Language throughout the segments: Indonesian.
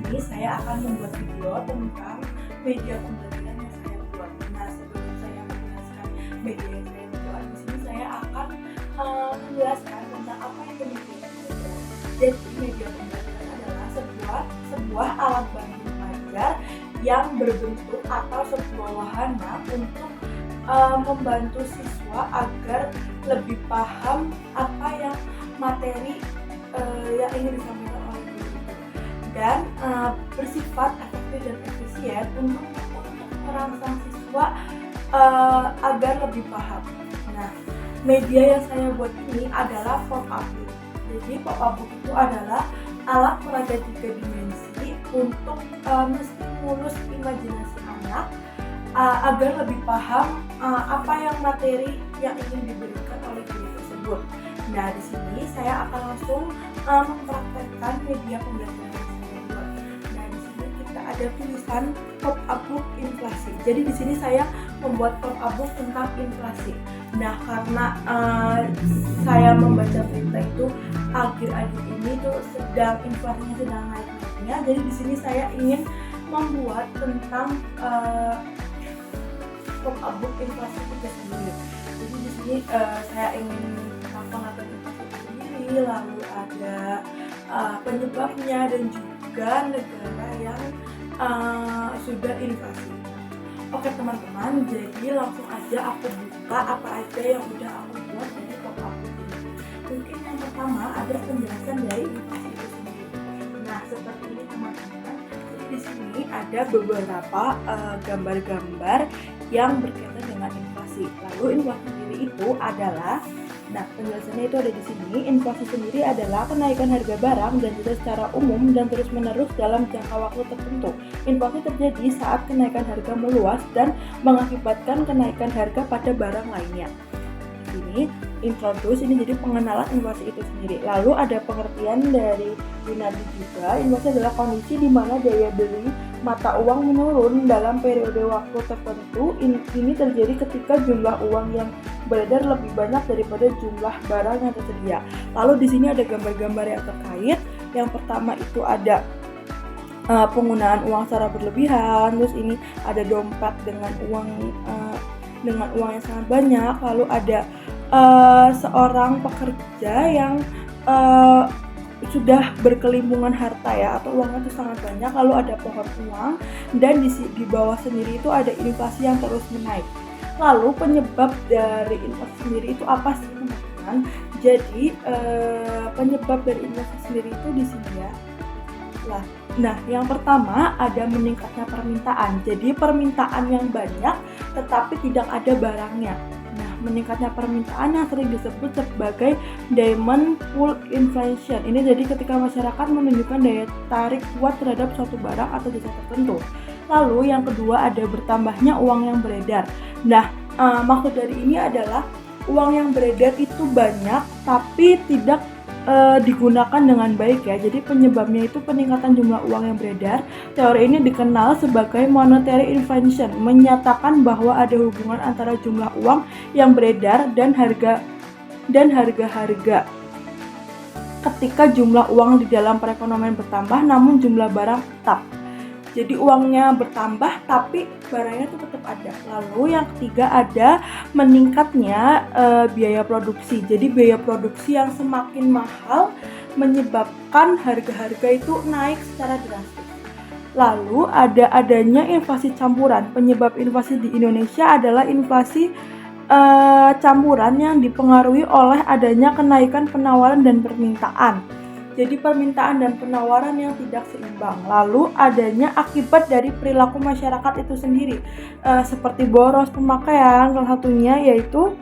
sini saya akan membuat video tentang media pembelajaran yang saya buat. Nah, sebelum saya menjelaskan media yang saya buat, di sini saya akan menjelaskan tentang apa itu media pembelajaran. Jadi, media pembelajaran adalah sebuah alat bantu belajar yang berbentuk atau sebuah wahana untuk membantu siswa agar lebih paham apa yang materi yang ingin disampaikan oleh guru dan bersifat efektif dan efisien untuk merangsang siswa agar lebih paham. Nah, media yang saya buat ini adalah pop-up book. Jadi pop-up book itu adalah alat peraga 3 dimensi untuk menstimulus imajinasi anak agar lebih paham apa yang materi yang ingin diberikan oleh guru tersebut. Nah, di sini saya akan langsung mempraktekkan media pembelajaran yang saya buat. Nah, di sini kita ada tulisan pop-up book inflasi. Jadi di sini saya membuat pop-up book tentang inflasi. Nah, karena saya membaca berita itu akhir-akhir ini tuh inflasinya sedang naik-naiknya. Jadi di sini saya ingin membuat tentang pop-up book inflasi itu sendiri. Jadi di sini saya ingin mengatur inflasi sendiri, lalu ada penyebabnya dan juga negara yang sudah inflasi. Oke teman-teman, jadi langsung aja aku buka apa aja yang udah aku buat dari pop-up book ini. Mungkin yang pertama ada penjelasan dari inflasi itu sendiri. Nah, seperti ini teman-teman. Jadi di sini ada beberapa gambar-gambar yang berkaitan dengan inflasi. Lalu inflasi sendiri itu adalah, nah penjelasannya itu ada di sini. Inflasi sendiri adalah kenaikan harga barang dan jasa secara umum dan terus-menerus dalam jangka waktu tertentu. Inflasi terjadi saat kenaikan harga meluas dan mengakibatkan kenaikan harga pada barang lainnya. Ini introduce, ini jadi pengenalan inflasi itu sendiri. Lalu ada pengertian dari Yunadi juga. Inflasi adalah kondisi di mana daya beli mata uang menurun dalam periode waktu tertentu. Ini terjadi ketika jumlah uang yang beredar lebih banyak daripada jumlah barang yang tersedia. Lalu di sini ada gambar-gambar yang terkait. Yang pertama itu ada penggunaan uang secara berlebihan. Terus ini ada dompet dengan uang yang sangat banyak. Lalu ada seorang pekerja yang sudah berkelimpungan harta ya, atau uangnya itu sangat banyak. Lalu ada pohon uang dan di bawah sendiri itu ada inflasi yang terus menaik. Lalu penyebab dari inflasi sendiri itu apa sih teman-teman? Jadi penyebab dari inflasi sendiri itu di sini ya. Nah, yang pertama ada meningkatnya permintaan. Jadi permintaan yang banyak tetapi tidak ada barangnya. Nah, meningkatnya permintaan yang sering disebut sebagai demand pull inflation. Ini jadi ketika masyarakat menunjukkan daya tarik kuat terhadap suatu barang atau jasa tertentu. Lalu yang kedua ada bertambahnya uang yang beredar. Nah, maksud dari ini adalah uang yang beredar itu banyak tapi tidak digunakan dengan baik ya. Jadi penyebabnya itu peningkatan jumlah uang yang beredar. Teori ini dikenal sebagai monetary inflation, menyatakan bahwa ada hubungan antara jumlah uang yang beredar dan harga-harga. Ketika jumlah uang di dalam perekonomian bertambah namun jumlah barang tetap. Jadi uangnya bertambah tapi barangnya itu tetap ada. Lalu yang ketiga ada meningkatnya biaya produksi. Jadi biaya produksi yang semakin mahal menyebabkan harga-harga itu naik secara drastis. Lalu adanya inflasi campuran. Penyebab inflasi di Indonesia adalah inflasi campuran yang dipengaruhi oleh adanya kenaikan penawaran dan permintaan. Jadi permintaan dan penawaran yang tidak seimbang. Lalu adanya akibat dari perilaku masyarakat itu sendiri, seperti boros pemakaian, salah satunya yaitu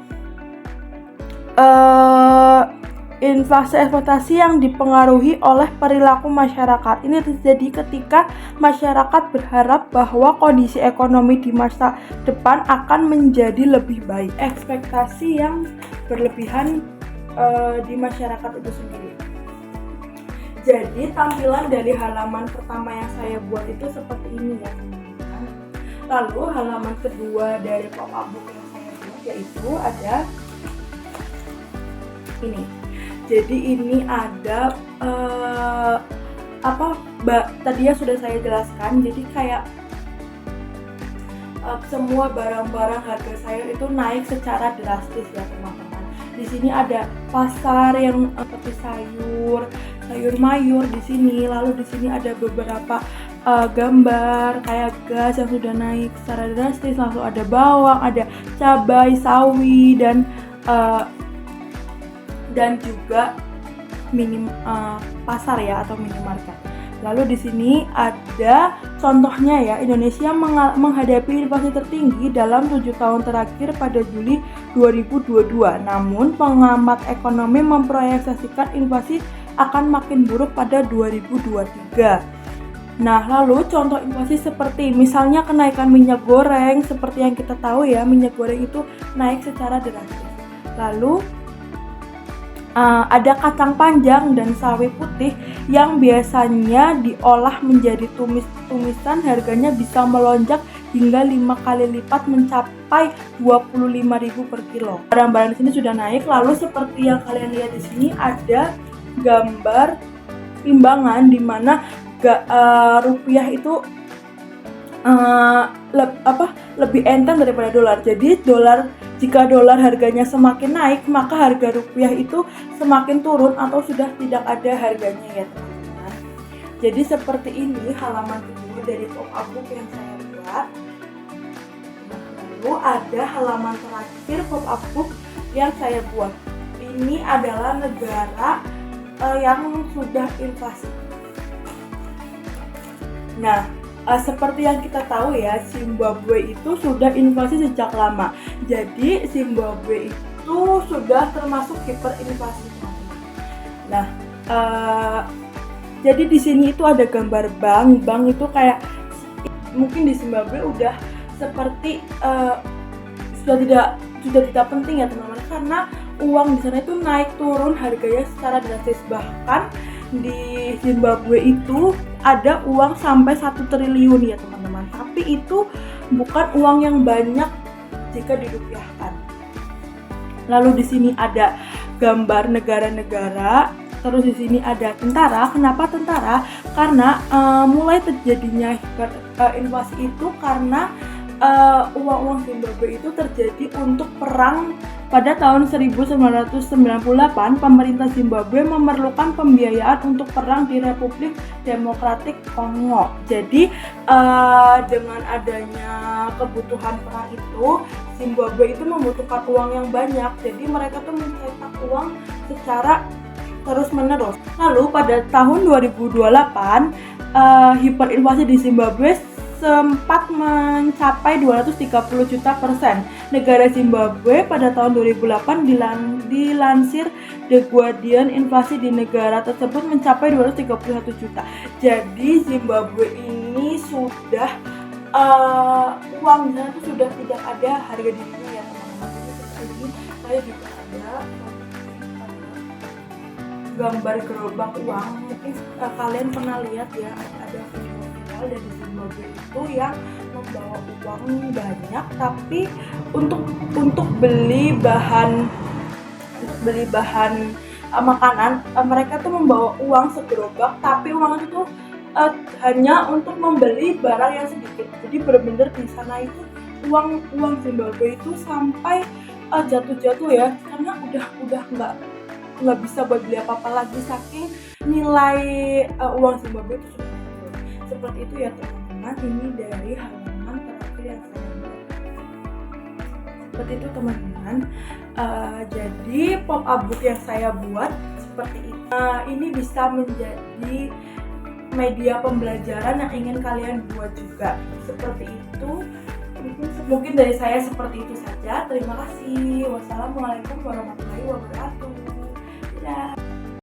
inflasi ekspektasi yang dipengaruhi oleh perilaku masyarakat. Ini terjadi ketika masyarakat berharap bahwa kondisi ekonomi di masa depan akan menjadi lebih baik. Ekspektasi yang berlebihan di masyarakat itu sendiri. Jadi tampilan dari halaman pertama yang saya buat itu seperti ini ya teman-teman. Lalu halaman kedua dari pop-up book yang saya buat yaitu ada ini. Jadi ini ada tadi ya sudah saya jelaskan, jadi kayak semua barang-barang harga sayur itu naik secara drastis ya teman-teman. Di sini ada pasar yang seperti sayur mayur di sini. Lalu di sini ada beberapa gambar kayak gas yang sudah naik secara drastis. Lalu ada bawang, ada cabai, sawi dan juga pasar ya atau minimarket. Lalu di sini ada contohnya ya, Indonesia menghadapi inflasi tertinggi dalam 7 tahun terakhir pada Juli 2022. Namun pengamat ekonomi memproyeksikan inflasi akan makin buruk pada 2023. Nah, lalu contoh inflasi seperti misalnya kenaikan minyak goreng, seperti yang kita tahu ya, minyak goreng itu naik secara drastis. Lalu ada kacang panjang dan sawi putih yang biasanya diolah menjadi tumisan, harganya bisa melonjak hingga 5 kali lipat mencapai 25.000 per kilo. Barang-barang di sini sudah naik. Lalu seperti yang kalian lihat di sini ada gambar timbangan di mana rupiah itu lebih enteng daripada dolar. Jadi jika dolar harganya semakin naik, maka harga rupiah itu semakin turun atau sudah tidak ada harganya ya teman-teman. Jadi seperti ini halaman kedua dari pop-up book yang saya buat. Lalu ada halaman terakhir pop-up book yang saya buat. Ini adalah negara yang sudah inflasi. Nah, seperti yang kita tahu ya, Zimbabwe itu sudah inflasi sejak lama. Jadi Zimbabwe itu sudah termasuk hiperinflasi teman-teman. Nah, jadi di sini itu ada gambar bank itu kayak mungkin di Zimbabwe udah seperti sudah tidak penting ya teman-teman, karena uang di sana itu naik turun harganya secara drastis. Bahkan di Zimbabwe itu ada uang sampai 1 triliun ya teman-teman, tapi itu bukan uang yang banyak jika dirupiahkan. Lalu di sini ada gambar negara-negara, terus di sini ada tentara. Kenapa tentara? Karena mulai terjadinya inflasi itu karena uang-uang Zimbabwe itu terjadi untuk perang. Pada tahun 1998, pemerintah Zimbabwe memerlukan pembiayaan untuk perang di Republik Demokratik Kongo. Jadi, dengan adanya kebutuhan perang itu, Zimbabwe itu membutuhkan uang yang banyak. Jadi, mereka tuh mencetak uang secara terus-menerus. Lalu, pada tahun 2028, hiperinflasi di Zimbabwe sempat mencapai 230 juta %. Negara Zimbabwe pada tahun 2008 dilansir The Guardian, inflasi di negara tersebut mencapai 231 juta. Jadi Zimbabwe ini sudah uang di sana itu sudah tidak ada harga dirinya ya teman-teman. Jadi seperti ini saya juga ada gambar gerobak uang. Mungkin kalian pernah lihat ya, ada viral dari Zimbabwe itu yang membawa uang banyak, tapi untuk beli bahan makanan, mereka tuh membawa uang segerobak, tapi uang itu tuh hanya untuk membeli barang yang sedikit. Jadi benar-benar di sana itu uang Zimbabwe itu sampai jatuh ya, karena udah nggak bisa buat beli apa-apa lagi saking nilai uang Zimbabwe itu sudah turun. Seperti itu ya teman-teman. Ini dari halaman terakhir yang saya buat. Seperti itu teman-teman. Jadi pop-up book yang saya buat seperti itu. Ini bisa menjadi media pembelajaran yang ingin kalian buat juga. Seperti itu. Mungkin dari saya seperti itu saja. Terima kasih. Wassalamualaikum warahmatullahi wabarakatuh. Dadah.